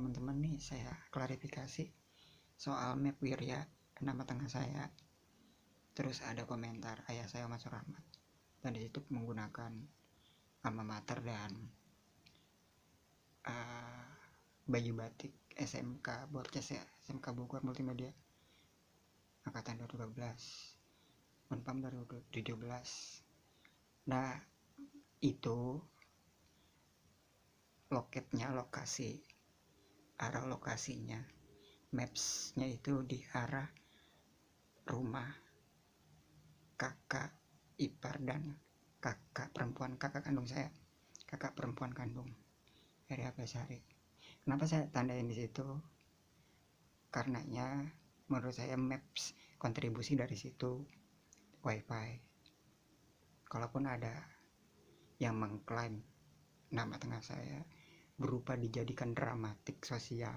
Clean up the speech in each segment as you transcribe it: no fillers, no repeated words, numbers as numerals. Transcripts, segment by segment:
teman-teman nih, saya klarifikasi soal map Wirya, nama tengah saya. Terus ada komentar ayah saya Mansur Ahmad, dan disitu menggunakan alma mater dan baju batik SMK Borces ya, SMK Bogor Multimedia angkatan 2012, Unpam 2017. Nah, itu arah lokasinya, mapsnya itu di arah rumah kakak ipar dan kakak perempuan kandung Heri Abasari. Kenapa saya tandain di situ? Karenanya menurut saya maps kontribusi dari situ wifi. Kalaupun ada yang mengklaim nama tengah saya berupa dijadikan dramatik sosial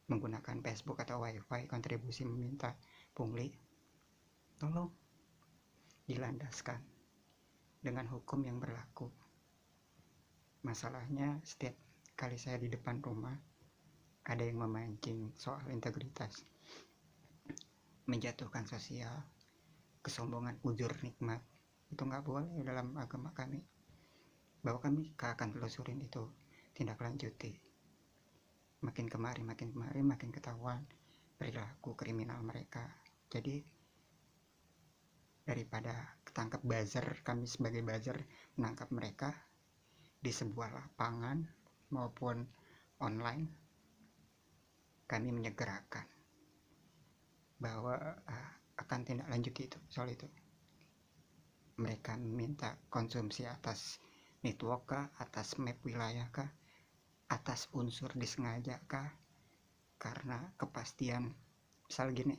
menggunakan Facebook atau wifi kontribusi meminta pungli, tolong dilandaskan dengan hukum yang berlaku. Masalahnya setiap kali saya di depan rumah ada yang memancing soal integritas, menjatuhkan sosial, kesombongan, ujur nikmat. Itu nggak boleh dalam agama kami. Bahwa kami akan telusurin itu, tindak lanjuti. Makin kemari makin ketahuan perilaku kriminal mereka. Jadi daripada ketangkap buzzer, kami sebagai buzzer menangkap mereka di sebuah lapangan maupun online, kami menyegerakan bahwa akan tindak lanjut itu soal itu. Mereka meminta konsumsi atas network kah, atas map wilayah kah, atas unsur disengaja kah, karena kepastian. Misal gini,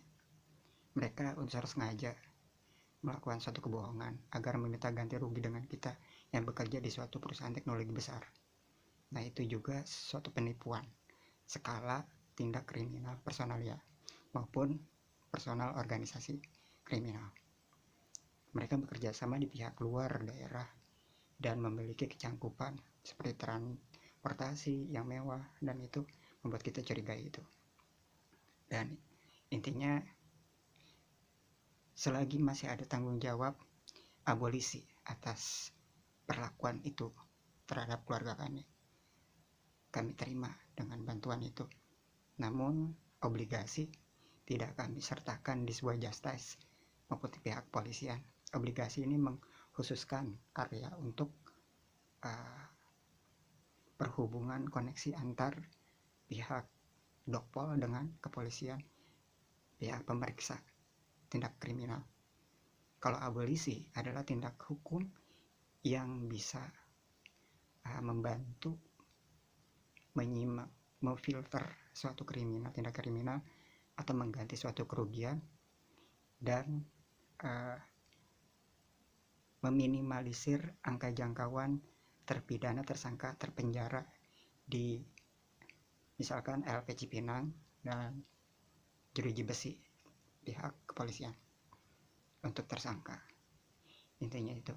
mereka unsur sengaja melakukan suatu kebohongan agar meminta ganti rugi dengan kita yang bekerja di suatu perusahaan teknologi besar. Nah, itu juga suatu penipuan skala tindak kriminal personalia maupun personal organisasi kriminal. Mereka bekerja sama di pihak luar daerah dan memiliki kecangkupan seperti transportasi yang mewah, dan itu membuat kita curigai itu. Dan intinya, selagi masih ada tanggung jawab abolisi atas perlakuan itu terhadap keluarga kami terima dengan bantuan itu. Namun obligasi tidak kami sertakan di sebuah justice maupun di pihak polisian. Obligasi ini mengkhususkan area untuk perhubungan koneksi antar pihak Dokpol dengan kepolisian, pihak pemeriksa tindak kriminal. Kalau abolisi adalah tindak hukum yang bisa membantu menyimak, memfilter suatu tindak kriminal atau mengganti suatu kerugian, dan meminimalisir angka jangkauan terpidana, tersangka, terpenjara di misalkan LP Cipinang dan Jeruji Besi pihak kepolisian untuk tersangka. Intinya itu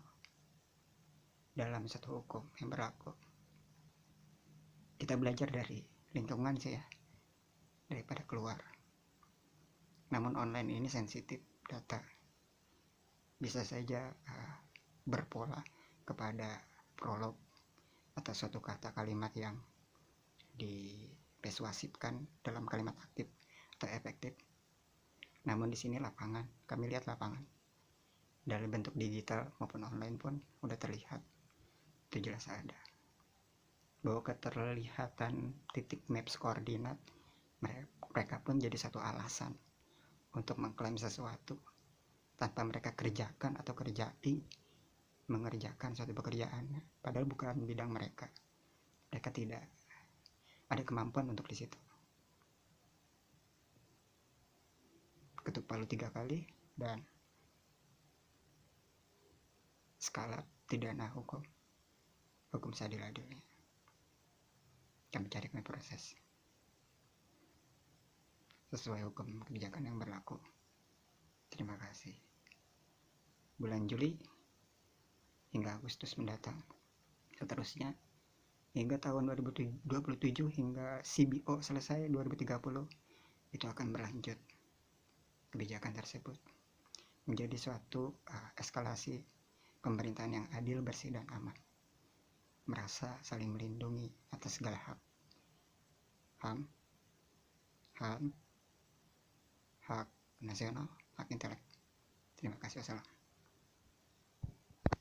dalam satu hukum yang berlaku. Kita belajar dari lingkungan sih ya, daripada keluar. Namun online ini sensitif data, bisa saja berpola kepada prolog atau suatu kata kalimat yang dipersuasifkan dalam kalimat aktif atau efektif. Namun di sini lapangan, kami lihat lapangan dalam bentuk digital maupun online pun udah terlihat, itu jelas ada bahwa keterlihatan titik maps koordinat mereka pun jadi satu alasan untuk mengklaim sesuatu tanpa mereka kerjakan atau mengerjakan suatu pekerjaan, padahal bukan bidang mereka. Mereka tidak ada kemampuan untuk di situ. Ketuk palu 3 kali dan skala pidana hukum seadil adilnya. Kami cari proses sesuai hukum kebijakan yang berlaku. Terima kasih. Bulan Juli hingga Agustus mendatang, seterusnya hingga tahun 2027 hingga CBO selesai 2030, itu akan berlanjut kebijakan tersebut menjadi suatu eskalasi pemerintahan yang adil, bersih, dan aman, merasa saling melindungi atas segala hak HAM, hak nasional, hak intelek. Terima kasih. Wassalam.